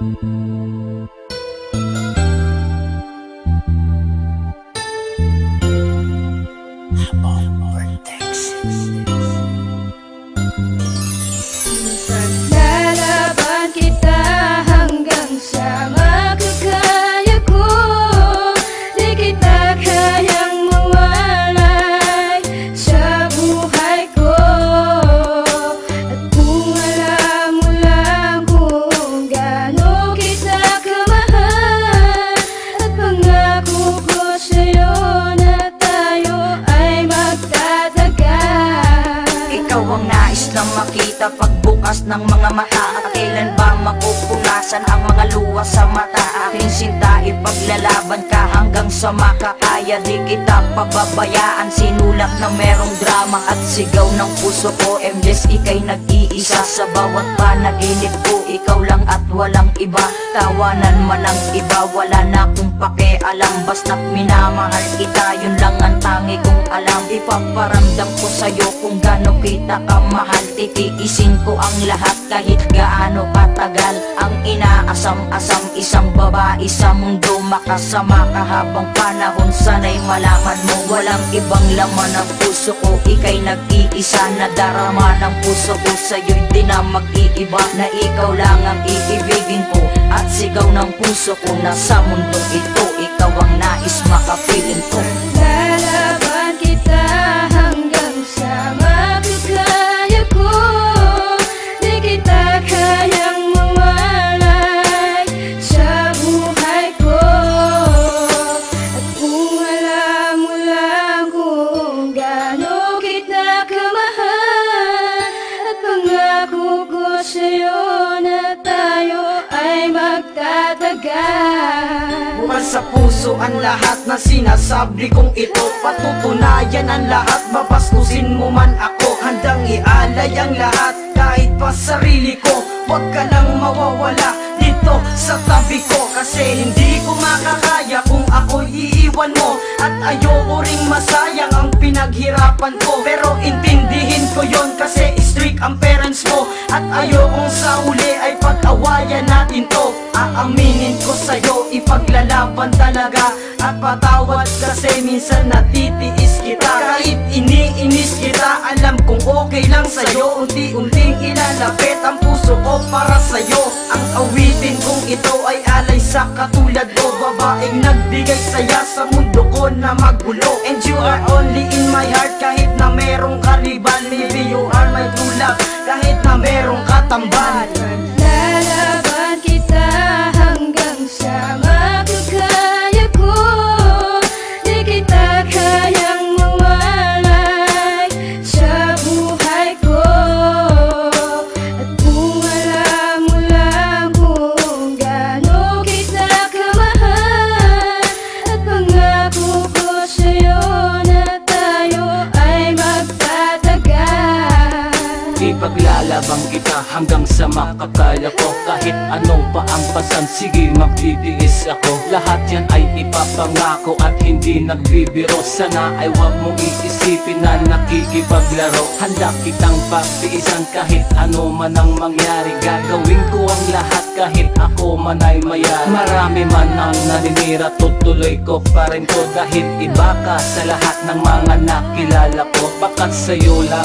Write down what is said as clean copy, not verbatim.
Lalaban kita hanggang sa makakaya ko. Di kita kayang mawalay sa buhay ko. At kung alam mo lang kung gaano kita kamahal, at pangako ko sa'yo na tayo ay magtatagal. Ikaw ang nais na makita pagbukas ng mga mata. At kailan ba mapupunasan ang mga luha sa mata? Aking sinta, ipaglalaban ka hanggang sa makakaya. Di kita pababayaan, sinulat na merong drama. At sigaw ng puso ko, MJs, ika'y nag-iisa. Sa bawat panaginip ko, ikaw lang at walang iba. Tawanan man ang iba, wala na akong pakialam. Basta't minamahal kita, yun lang ang tangi kong alam. Ipaparamdam ko sa'yo kung gaano kita kamahal. Titiisin ko ang lahat kahit gaano katagal. Ang inaasam-asam, isang babae sa mundo. Makasama ka habang panahon, sana'y malaman mo walang ibang laman ng puso ko. Ika'y nag-iisa, nadarama ng puso ko. Sa'yo'y di na mag-iiba, na ikaw lang ang iibigin ko. At sigaw ng puso ko na sa mundong ito, ikaw ang nais makapiling ko. Lalaban kita hanggang sa makakaya ko. Di kita kayang mawalay sa buhay ko. At kung alam mo lang kung gaano kita kamahal, at pangako ko sa'yo na tayo ay magtatagal. Bukas sa puso ang lahat na sinasabi kong ito. Patutunayan ang lahat, babastusin mo man ako. Handang ialay ang lahat, kahit pa sarili ko. Huwag ka lang mawawala dito sa tabi ko. Kasi hindi ko makakaya kung ako'y iiwan mo. At ayoko ring masayang ang pinaghirapan ko. Pero intindihin ko yon kasi strict ang parents mo. At ayokong sa uli ay pag-awayan natin to. Aaminin ko sa'yo, ipaglalaban talaga. At patawad kasi minsan natitiis kita. Kahit iniinis kita, alam kong okay lang sa'yo. Unti-unting ilalapit ang puso ko para sa'yo. Ang awitin kong ito ay alay sa katulad mo. Babaeng nagbigay saya sa mundo ko na magulo. And you are only in my heart kahit na merong karibal. Maybe you are my true love kahit na merong katambal. Lalaban kita hanggang sa makakaya ko. Di kita kayang mawalay sa buhay ko. At kung alam mo lang kung gaano kita kamahal, at pangako ko sa'yo na tayo ay magtatagal. Ipaglalabang kita hanggang sa makakaya ko. Kahit anong pa ang pasan, sige magtitiis ako. Lahat yan ay ipapangako at hindi nagbibiro. Sana ay wag mong iisipin na nakikipaglaro. Handa kitang pagtiisan kahit ano man ang mangyari. Gagawin ko ang lahat kahit ako man ay mayari. Marami man ang naninira, tutuloy ko pa rin ko. Dahil iba ka sa lahat ng mga nakilala ko. Bakat sa'yo lang